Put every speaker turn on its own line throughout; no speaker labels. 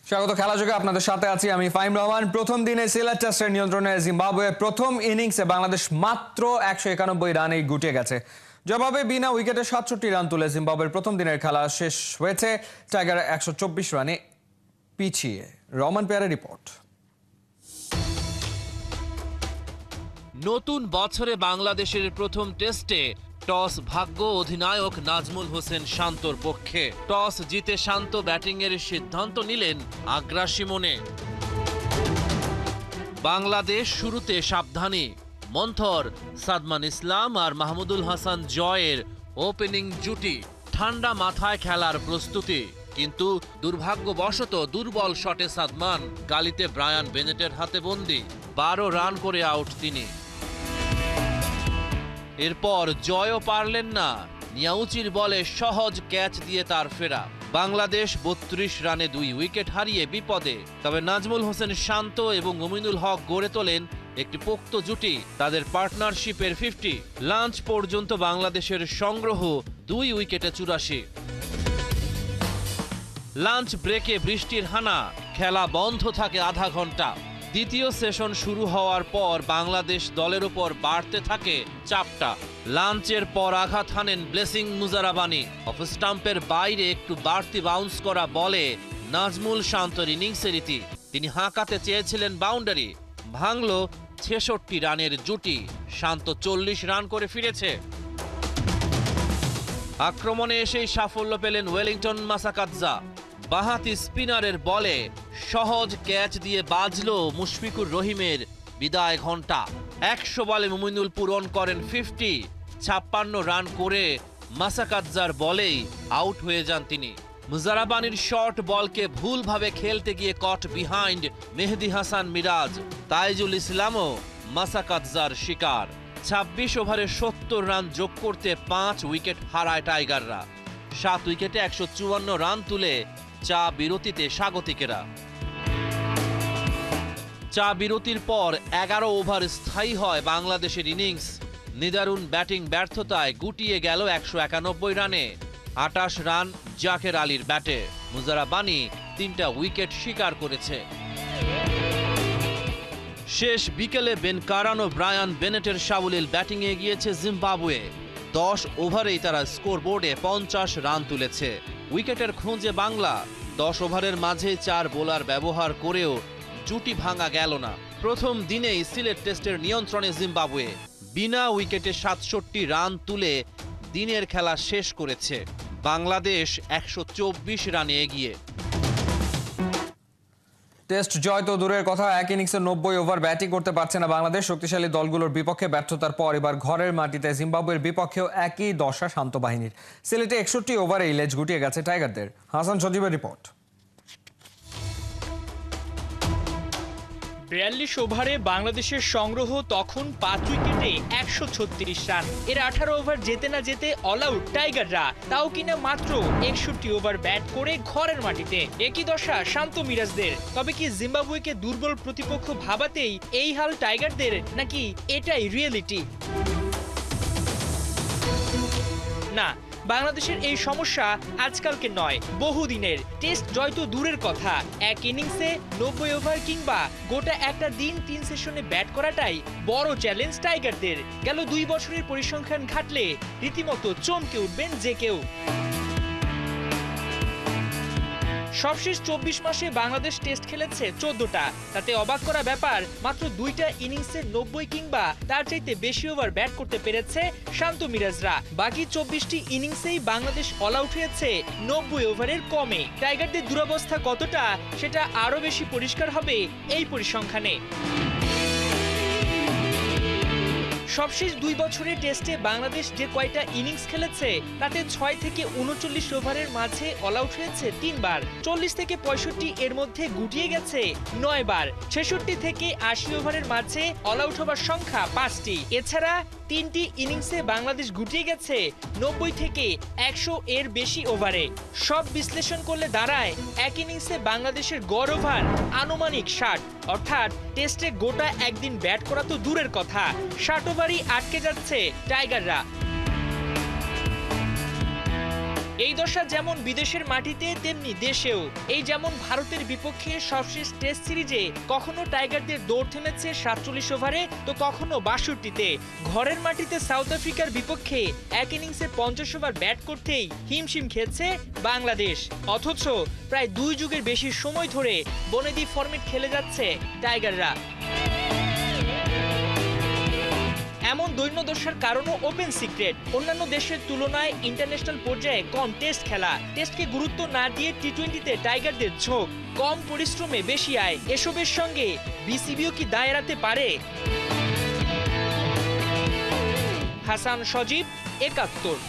স্বাগত খেলাযোগে আপনাদের সাথে আছি আমি ফাহিম রহমান। প্রথম দিনে সিলেট টেস্টের নিয়ন্ত্রণে জিম্বাবুয়ে প্রথম ইনিংসে বাংলাদেশ মাত্র 191 রানেই গুটিয়ে গেছে। জবাবে বিনা উইকেটে 67 রান তুলে জিম্বাবুয়ের প্রথম দিনের খেলা শেষ হয়েছে টাইগার 124 রানে পিছিয়ে। রহমান পেয়ারের রিপোর্ট।
নতুন বছরে বাংলাদেশের প্রথম টেস্টে টস ভাগ্য অধিনায়ক নাজমুল হোসেন শান্তর পক্ষে। টস জিতে শান্ত ব্যাটিংয়ের সিদ্ধান্ত নিলেন আগ্রাসী মনে। বাংলাদেশ শুরুতে সাবধানী। মন্থর, সাদমান ইসলাম আর মাহমুদুল হাসান জয়ের ওপেনিং জুটি ঠান্ডা মাথায় খেলার প্রস্তুতি। কিন্তু দুর্ভাগ্যবশত দুর্বল শটে সাদমান গালিতে ব্রায়ান বেনেটের হাতে বন্দী। 12 রান করে আউট তিনি। এরপর জয়ও পারলেন না। নিয়াউচির বলে সহজ ক্যাচ দিয়ে তার ফেরা। বাংলাদেশ 32 রানে 2 উইকেট হারিয়ে বিপদে। তবে নাজমুল হোসেন শান্ত এবং মুমিনুল হক গড়ে তোলেন একটি পোক্ত জুটি। তাদের পার্টনারশিপের 50। লাঞ্চ পর্যন্ত বাংলাদেশের সংগ্রহ 2 উইকেটে 84। লাঞ্চ ব্রেকে বৃষ্টির হানা, খেলা বন্ধ থাকে আধা ঘন্টা। দ্বিতীয় সেশন শুরু হওয়ার পর বাংলাদেশ দলের উপর বাড়তে থাকে চাপটা। লাঞ্চের পর আঘাত হানেন ব্লেসিং মুজারাবানি। অফ স্টাম্পের বাইরে একটু বাড়তি বাউন্স করা বলে নাজমুল শান্তর ইনিংসের রীতি। তিনি হাঁকাতে চেয়েছিলেন বাউন্ডারি। ভাঙল 66 রানের জুটি। শান্ত 40 রান করে ফিরেছে। আক্রমণে এসেই সাফল্য পেলেন ওয়েলিংটন মাসাকাদজা। বাঁহাতি স্পিনারের বলে সহজ ক্যাচ দিয়ে বাজল মুশফিকুর রহিমের বিদায় ঘণ্টা। 100 বলে মুমিনুল পূরণ করেন 50। 56 রান করে মাসাকাদজার বলেই আউট হয়ে যান তিনি। মুজারাবানির শর্ট বলকে ভুলভাবে খেলতে গিয়ে কট বিহাইন্ড মেহেদি হাসান মিরাজ। তাইজুল ইসলামও মাসাকাদজার শিকার। 26 ওভারে 70 রান যোগ করতে 5 উইকেট হারায় টাইগাররা। 7 উইকেটে 154 রান তুলে চা বিরতিতে স্বাগতিকেরা। চা বিরতির পর 11 ওভার স্থায়ী হয় বাংলাদেশের ইনিংস। নিদারুণ ব্যাটিং ব্যর্থতায় গুটিয়ে গেল 191 রানে। 28 রান জাকের আলীর ব্যাটে। মুজারাবানি 3টা উইকেট শিকার করেছে। শেষ বিকেলে বেন কারান ও ব্রায়ান বেনেটের সাবলীল ব্যাটিংয়ে গিয়েছে জিম্বাবুয়ে। 10 ওভারেই তারা স্কোরবোর্ডে 50 রান তুলেছে। উইকেটের খোঁজে বাংলা। 10 ওভারের মাঝে 4 বোলার ব্যবহার করেও জুটি ভাঙা গেল না। প্রথম দিনেই সিলেট টেস্টের নিয়ন্ত্রণে জিম্বাবুয়ে। বিনা উইকেটে 67 রান তুলে দিনের খেলা শেষ করেছে। বাংলাদেশ 124 রানে এগিয়ে।
টেস্ট জয় তো দূরের কথা, এক ইনিংসে 90 ওভার ব্যাটিং করতে পারছে না বাংলাদেশ। শক্তিশালী দলগুলোর বিপক্ষে ব্যর্থতার পর এবার ঘরের মাটিতে জিম্বাবুয়ের বিপক্ষেও একই দশা শান্ত বাহিনীর। সিলেটে 61 ওভারেই লেজ গুটিয়ে গেছে টাইগারদের। হাসান সজীবের রিপোর্ট।
42 ওভারে বাংলাদেশের সংগ্রহ তখন 5 উইকেটে 136 রান। এর 18 ওভার যেতে না যেতে অল আউট টাইগাররা, তাও কিনা মাত্র 61 ওভার ব্যাট করে ঘরের মাটিতে। একই দশা শান্ত মিরাজদের। তবে কি জিম্বাবুয়েকে দুর্বল প্রতিপক্ষ ভাবাতেই এই হাল টাইগারদের, নাকি এটাই রিয়েলিটি? না, বাংলাদেশের এই সমস্যা আজকালকে নয়, বহুদিনের। টেস্ট জয় তো দূরের কথা, এক ইনিংসে 90 ওভার কিংবা গোটা একটা দিন 3 সেশনে ব্যাট করাটাই বড় চ্যালেঞ্জ টাইগারদের। গেল 2 বছরের পরিসংখ্যান ঘাটলে রীতিমতো চমকে উঠবেন যে কেউ। সবশেষ 24 মাসে বাংলাদেশ টেস্ট খেলেছে 14টা। তাতে অবাক করা ব্যাপার, মাত্র 2টা ইনিংসে 90 কিংবা তার চাইতে বেশি ওভার ব্যাট করতে পেরেছে শান্ত মিরাজরা। বাকি 24টি ইনিংসেই বাংলাদেশ অল আউট হয়েছে 90 ওভারের কমে। টাইগারদের দুরবস্থা কতটা সেটা আরো বেশি পরিষ্কার হবে এই পরিসংখ্যানে। সবশেষ 2 বছরে টেস্টে বাংলাদেশ যে কয়টা ইনিংস খেলেছে তাতে 6 থেকে 39 ওভারের মাঝে অল আউট হয়েছে 3 বার। 40 থেকে 65 এর মধ্যে গুটিয়ে গেছে 9 বার। 66 থেকে 80 ওভারের মাঝে অল আউট হবার সংখ্যা 5টি। এছাড়া 3টি ইনিংসে বাংলাদেশ গুটিয়ে গেছে 90 থেকে 100 এর বেশি ওভারে। সব বিশ্লেষণ করলে দাঁড়ায় এক ইনিংসে বাংলাদেশের গড় ওভার আনুমানিক 60। অর্থাৎ টেস্টে গোটা একদিন ব্যাট করা তো দূরের কথা, 60 ওভারই আটকে যাচ্ছে টাইগাররা। এই দশা যেমন বিদেশের মাটিতে তেমনি দেশেও। এই যেমন ভারতের বিপক্ষে সবশেষ টেস্ট সিরিজে কখনো টাইগারদের দৌড় থেমেছে 47 ওভারে তো কখনো 62-তে। ঘরের মাটিতে সাউথ আফ্রিকার বিপক্ষে এক ইনিংসে 50 ওভার ব্যাট করতেই হিমশিম খেয়েছে বাংলাদেশ। অথচ প্রায় 2 যুগের বেশি সময় ধরে বনেদি ফরম্যাট খেলে যাচ্ছে টাইগাররা। এমন দৈন্যদশার কারণও ওপেন সিক্রেট। অন্যান্য দেশের তুলনায় ইন্টারন্যাশনাল পর্যায়ে কম টেস্ট খেলা, টেস্টকে গুরুত্ব না দিয়ে টি-20তে টাইগারদের ঝোঁক, কম পরিশ্রমে বেশি আয়। এসবের সঙ্গে বিসিবিও কি দায় এড়াতে পারে? হাসান সজীব, ৭১।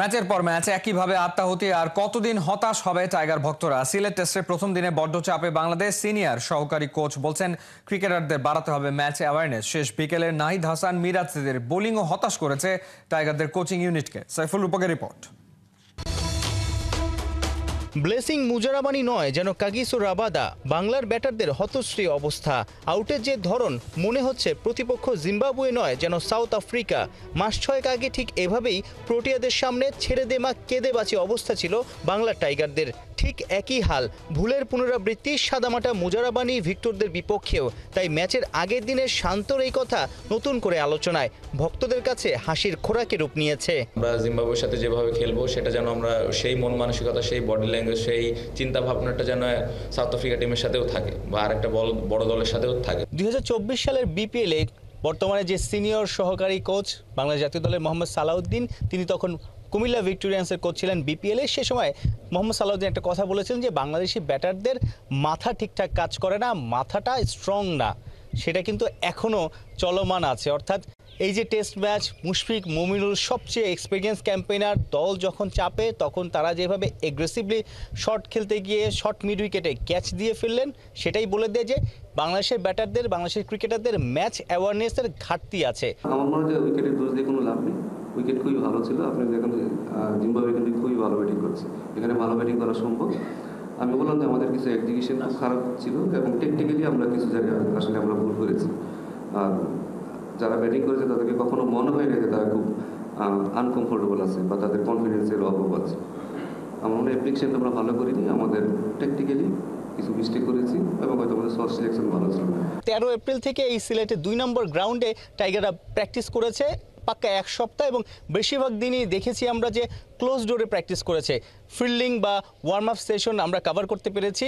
ম্যাচের পর ম্যাচ একইভাবে আত্মাহুতি আর কতদিন হতাশ হবে টাইগার ভক্তরা। সিলেট টেস্টের প্রথম দিনে বড্ড চাপে বাংলাদেশ। সিনিয়র সহকারী কোচ বলছেন ক্রিকেটারদের বাড়াতে হবে ম্যাচ অ্যাওয়ারনেস। শেষ বিকেলে নাহিদ হাসান, মিরাজদের বোলিংও হতাশ করেছে টাইগারদের কোচিং ইউনিটকে। সাইফুল রূপকের রিপোর্ট।
ব্লেসিং মুজারাবানি নয়, যেন কাগিসো রাবাদা। বাংলার ব্যাটারদের হতশ্রী অবস্থা। আউটের যে ধরন, মনে হচ্ছে প্রতিপক্ষ জিম্বাবুয়ে নয়, যেন সাউথ আফ্রিকা। মাস 6 আগে ঠিক এভাবেই প্রোটিয়াদের সামনে ছেড়ে দে মা কেঁদে বাঁচি অবস্থা ছিল বাংলার টাইগারদের। ঠিক একই হাল, ভুলের পুনরাবৃত্তি সাদামাটা মুজারাবানি ভিক্টরদের বিপক্ষেও। তাই ম্যাচের আগের দিনের শান্তর এই কথা নতুন করে আলোচনায়, ভক্তদের কাছে হাসির খোরাকে রূপ নিয়েছে।
আমরা জিম্বাবুয়ের সাথে যেভাবে খেলবো সেটা যেন আমরা সেই মন মানসিকতা, সেই বডি ল্যাঙ্গুয়েজ, সেই চিন্তা ভাবনাটা যেন সাউথ আফ্রিকা টিমের সাথেও থাকে বা আরেকটা বড় দলের সাথেও থাকে।
2024 সালের বিপিএলে বর্তমানে যে সিনিয়র সহকারী কোচ বাংলাদেশ জাতীয় দলের মোহাম্মদ সালাউদ্দিন, তিনি তখন কুমিল্লা ভিক্টোরিয়ান্সের কোচ ছিলেন বিপিএলে। সে সময় মোহাম্মদ সালাউদ্দিন একটা কথা বলেছেন যে বাংলাদেশি ব্যাটারদের মাথা ঠিকঠাক কাজ করে না, মাথাটা স্ট্রং না। সেটা কিন্তু এখনও চলমান আছে। অর্থাৎ এই যে টেস্ট ম্যাচ, মুশফিক, মুমিনুল সবচেয়ে এক্সপিরিয়েন্স ক্যাম্পেইনার, দল যখন চাপে তখন তারা যেভাবে এগ্রেসিভলি শট খেলতে গিয়ে শর্ট মিড উইকেটে ক্যাচ দিয়ে ফেললেন, সেটাই বলে দেয় যে বাংলাদেশের ব্যাটারদের, বাংলাদেশের ক্রিকেটারদের ম্যাচ অ্যাওয়ারনেসের ঘাটতি আছে।
আমার মনে হয় উইকেটের দোষ দিয়ে কোনো লাভ নেই। উইকেট খুবই ভালো ছিল। আপনি দেখেন জিম্বাবুয়ে কিন্তু খুবই ভালো ব্যাটিং করছে, এখানে ভালো ব্যাটিং করা সম্ভব। আমি বললাম যে আমাদের কিছু এক্সিকিউশন খুব খারাপ ছিল এবং টেকনিক্যালি আমরা কিছু জায়গায় আসলে আমরা ভুল করেছি। আর যারা ব্যাটিং করেছে তাদেরকে কখনো মনে হয় না যে তারা খুব আনকমফোর্টেবল আছে বা তাদের কনফিডেন্সের অভাব আছে। আমার মনে হয় অ্যাপ্লিকেশন আমরা ভালো করিনি, আমাদের টেকনিক্যালি কিছু মিস্টেক করেছি এবং হয়তো আমাদের শর্ট সিলেকশন ভালো ছিল।
13 এপ্রিল থেকে এই সিলেটে 2 নম্বর গ্রাউন্ডে টাইগাররা প্র্যাকটিস করেছে পাক্কা 1 সপ্তাহ, এবং বেশিরভাগ দিনই দেখেছি আমরা যে ক্লোজ ডোরে প্র্যাকটিস করেছে। ফিল্ডিং বা ওয়ার্ম আপ সেশন আমরা কভার করতে পেরেছি।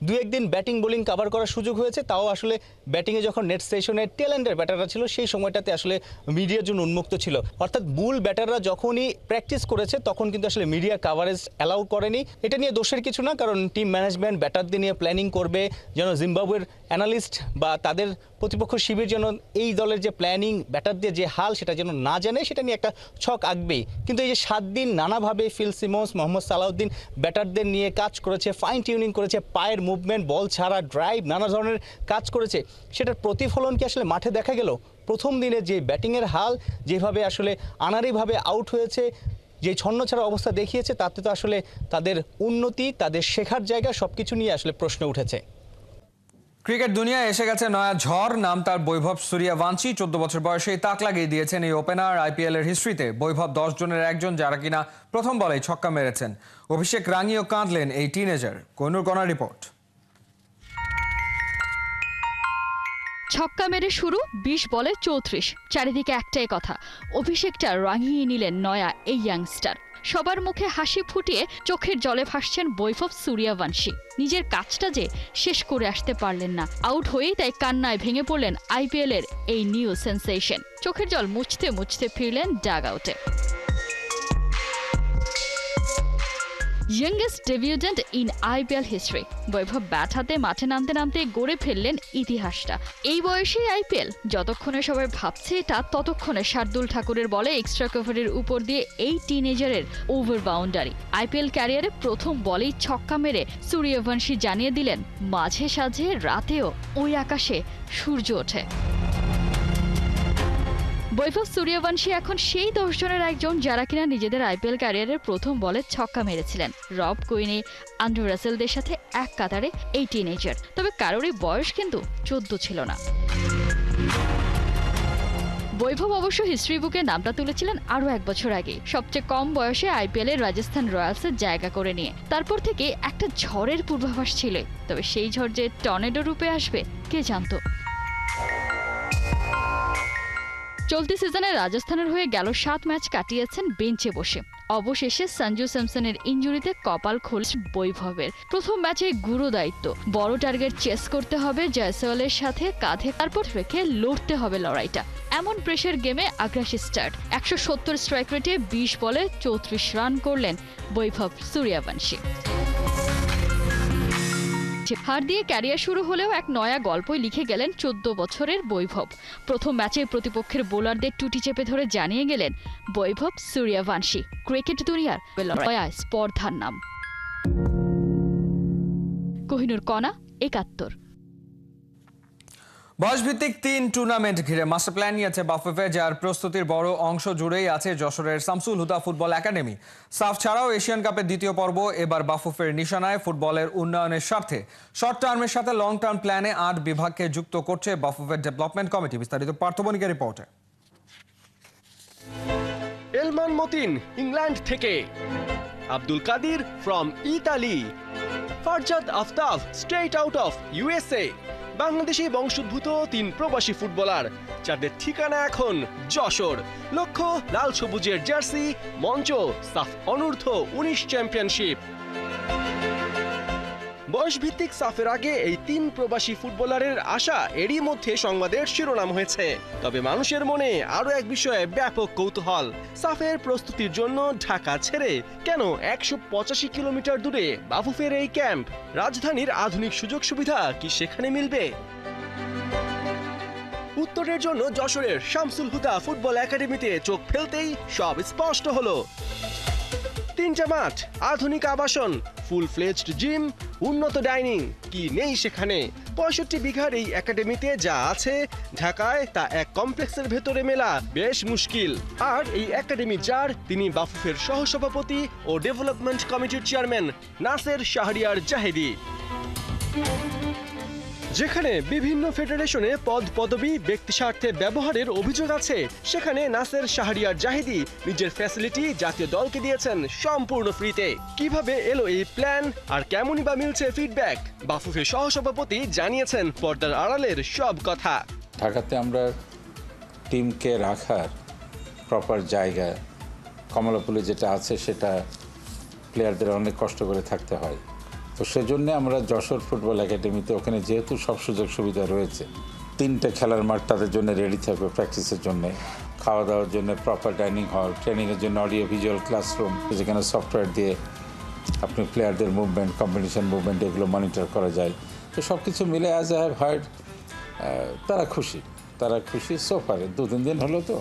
2-1 দিন ব্যাটিং বোলিং কভার করার সুযোগ হয়েছে, তাও আসলে ব্যাটিংয়ে যখন নেট সেশনের টেল এন্ডের ব্যাটাররা ছিল সেই সময়টাতে আসলে মিডিয়ার জন্য উন্মুক্ত ছিল। অর্থাৎ বুল ব্যাটাররা যখনই প্র্যাকটিস করেছে তখন কিন্তু আসলে মিডিয়া কাভারেজ অ্যালাউ করেনি। এটা নিয়ে দোষের কিছু না, কারণ টিম ম্যানেজমেন্ট ব্যাটারদের নিয়ে প্ল্যানিং করবে যেন জিম্বাবুয়ের অ্যানালিস্ট বা তাদের প্রতিপক্ষ শিবির যেন এই দলের যে প্ল্যানিং, ব্যাটারদের যে হাল সেটা যেন না জানে, সেটা নিয়ে একটা ছক আঁকবেই। কিন্তু এই যে 7 দিন নানাভাবে ফিল সিমন্স, মোহাম্মদ সালাউদ্দিন ব্যাটারদের নিয়ে কাজ করেছে, ফাইন টিউনিং করেছে, পায়ের মুভমেন্ট, বল ছাড়া, ড্রাইভ, নানা ধরনের কাজ করেছে, সেটার প্রতিফলন কি আসলে মাঠে দেখা গেল? প্রথম দিনে যে ব্যাটিংয়ের হাল, যেভাবে আসলে আনাড়িভাবে আউট হয়েছে, যে ছন্নছাড়া অবস্থা দেখিয়েছে, তাতে তো আসলে তাদের উন্নতি, তাদের শেখার জায়গা সবকিছু নিয়ে আসলে প্রশ্ন উঠেছে।
ক্রিকেট দুনিয়ায় এসে গেছে নয়া ঝড়। নাম তার বৈভব সূর্যবংশী। 14 বছর বয়সেই তাক লাগিয়ে দিয়েছেন এই ওপেনার। আইপিএল এর হিস্ট্রিতে বৈভব 10 জনের একজন যারা কিনা প্রথম বলেই ছক্কা মেরেছেন। অভিষেক রাঙিও কাঁদলেন এই টিনেজার। কোনুর কণা রিপোর্ট।
ছক্কা মেরে শুরু, 20 বলে 34। চারিদিকে একটাই কথা, অভিষেকটা রাঙিয়ে নিলেন নয়া এই ইয়াংস্টার। সবার মুখে হাসি ফুটিয়ে চোখের জলে ভাসছেন বৈভব সূর্যবংশী। নিজের কাজটা যে শেষ করে আসতে পারলেন না, আউট হয়েই তাই কান্নায় ভেঙে পড়লেন আইপিএল এর এই নিউ সেন্সেশন। চোখের জল মুছতে মুছতে ফিরলেন ডাগ আউটে। youngest debutant in IPL history, Vaibhav bat হাতে মাঠে নামতে নামতে গড়ে ফেললেন ইতিহাসটা। এই বয়সেই আইপিএল, যতক্ষণে সবাই ভাবছে এটা, ততক্ষণে শার্দুল ঠাকুরের বলে এক্সট্রা কভারের উপর দিয়ে এই টিনেজারের ওভার বাউন্ডারি। আইপিএল ক্যারিয়ারে প্রথম বলেই ছক্কা মেরে সূর্যবংশী জানিয়ে দিলেন মাঝে সাঝে রাতেও ওই আকাশে সূর্য ওঠে। বৈভব সূর্যবংশী এখন সেই 10 জনের একজন যারা কিনা নিজেদের আইপিএল ক্যারিয়ারের প্রথম বলে ছক্কা মেরেছিলেন। রব কুইনি, আন্ড্রু রাসেলদের সাথে এক কাতারে এই টিনেজার। তবে কারোরই বয়স কিন্তু 14 ছিল না। বৈভব অবশ্য হিস্ট্রি বুকে নামটা তুলেছিলেন আরও 1 বছর আগে, সবচেয়ে কম বয়সে আইপিএলে রাজস্থান রয়্যালসের জায়গা করে নিয়ে। তারপর থেকে একটা ঝড়ের পূর্বাভাস ছিল, তবে সেই ঝড় যে টর্নেডো রূপে আসবে কে জানতো। চলতি সিজনে রাজস্থানের হয়ে গেল 7 ম্যাচ কাটিয়েছেন বেঞ্চে বসে। অবশেষে সঞ্জু স্যামসনের ইনজুরিতে কপাল খুলছে বৈভবের। প্রথম ম্যাচে গুরু দায়িত্ব, বড় টার্গেট চেস করতে হবে জয়সওয়ালের সাথে কাঁধে, তারপর রেখে লড়তে হবে লড়াইটা। এমন প্রেশার গেমে আগ্রাসী স্টার্ট। 170 স্ট্রাইক রেটে 20 বলে 34 রান করলেন বৈভব সূর্যবংশী। হার দিয়ে ক্যারিয়ার শুরু হলেও এক নয়া গল্পই লিখে গেলেন 14 বছরের বৈভব। প্রথম ম্যাচে প্রতিপক্ষের বোলারদের টুটি চেপে ধরে জানিয়ে গেলেন বৈভব সূর্যবংশী ক্রিকেট দুনিয়ার স্পর্ধার নাম। কোহিনুর কণা, 71।
বয়সভিত্তিক 3 টুর্নামেন্ট ঘিরে মাস্টার প্ল্যান নিয়েছে বাফুফে, যার প্রস্তুতির বড় অংশ জুড়েই আছে যশোরের শামসুল হুদা ফুটবল একাডেমি। সাফ ছাড়াও এশিয়ান কাপের দ্বিতীয় পর্ব এবার বাফুফের নিশানায়। ফুটবলের উন্নয়নের স্বার্থে শর্ট টার্মের সাথে লং টার্ম প্ল্যানে 8 বিভাগকে যুক্ত করছে বাফুফের ডেভেলপমেন্ট কমিটি। বিস্তারিত পার্থবণিকের রিপোর্টে।
এলমান মতিন ইংল্যান্ড থেকে, Abdul Kadir from Italy, Farzad Aftab straight out of USA. Bangladeshi বংশোদ্ভূত 3 প্রবাসী ফুটবলার, যাদের ঠিকানা এখন যশোর। লক্ষ্য লাল সবুজের জার্সি, মঞ্চ সাফ অনূর্ধ্ব 19 চ্যাম্পিয়নশিপ। বয়সভিত্তিক সাফের আগে এই 3 প্রবাসী ফুটবলারের আশা এরই মধ্যে সংবাদের শিরোনাম হয়েছে। তবে মানুষের মনে আরও এক বিষয়ে ব্যাপক কৌতূহল। সাফের প্রস্তুতির জন্য ঢাকা ছেড়ে কেন 185 কিলোমিটার দূরে বাফুফের এই ক্যাম্প? রাজধানীর আধুনিক সুযোগ সুবিধা কি সেখানে মিলবে? উত্তরের জন্য যশোরের শামসুল হুদা ফুটবল একাডেমিতে চোখ ফেলতেই সব স্পষ্ট হলো। 3টা মাঠ, আধুনিক আবাসন, ফুল ফ্লেজড জিম, উন্নত ডাইনিং, কি নেই সেখানে? 65 বিঘার এই একাডেমিতে যা আছে ঢাকায় তা এক কমপ্লেক্সের ভেতরে মেলা বেশ মুশকিল। আর এই একাডেমি যার, তিনি বাফুফের সহসভাপতি ও ডেভেলপমেন্ট কমিটির চেয়ারম্যান নাসের শাহরিয়ার জাহেদি। যেখানে বিভিন্ন ফেডারেশনে পদ পদবি ব্যক্তি স্বার্থে ব্যবহারের অভিযোগ আছে, সেখানে নাসের শাহরিয়ার জাহিদি নিজের ফ্যাসিলিটি জাতীয় দলকে দিয়েছেন সম্পূর্ণ ফ্রিতে। কিভাবে এলো এই প্ল্যান আর কেমনই বা মিলছে ফিডব্যাক? বাফুফের সহসভাপতি জানিয়েছেন পর্দার আড়ালের সব কথা।
ঢাকাতে আমরা টিমকে রাখার প্রপার জায়গা, কমলাপুলে যেটা আছে সেটা প্লেয়ারদের অনেক কষ্ট করে থাকতে হয়। তো সেজন্য আমরা যশোর ফুটবল একাডেমিতে, ওখানে যেহেতু সব সুযোগ সুবিধা রয়েছে, 3টে খেলার মাঠ তাদের জন্য রেডি থাকবে প্র্যাকটিসের জন্য, খাওয়া দাওয়ার জন্য প্রপার ডাইনিং হল, ট্রেনিংয়ের জন্য অডিও ভিজুয়াল ক্লাসরুম, যেখানে সফটওয়্যার দিয়ে আপনি প্লেয়ারদের মুভমেন্ট, কম্পিটিশন মুভমেন্ট এগুলো মনিটর করা যায়। তো সব কিছু মিলে অ্যাজ আই হ্যাভ হার্ড তারা খুশি সোফারে 2-3 দিন হলো। তো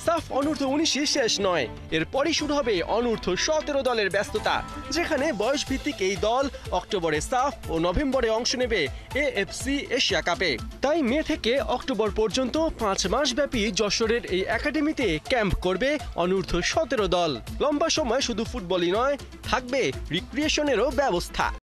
সাফ অনূর্ধ্ব 19 শেষ নয়, এরপরই শুরু হবে অনূর্ধ্ব 17 দলের ব্যস্ততা, যেখানে বয়সভিত্তিক এই দল অক্টোবরে সাফ ও নভেম্বরে অংশ নেবে এএফসি এশিয়া কাপে। তাই মে থেকে অক্টোবর পর্যন্ত 5 মাস ব্যাপী যশোরের এই একাডেমিতে ক্যাম্প করবে অনূর্ধ্ব 17 দল। লম্বা সময় শুধু ফুটবলই নয়, থাকবে রিক্রিয়েশনেরও ব্যবস্থা।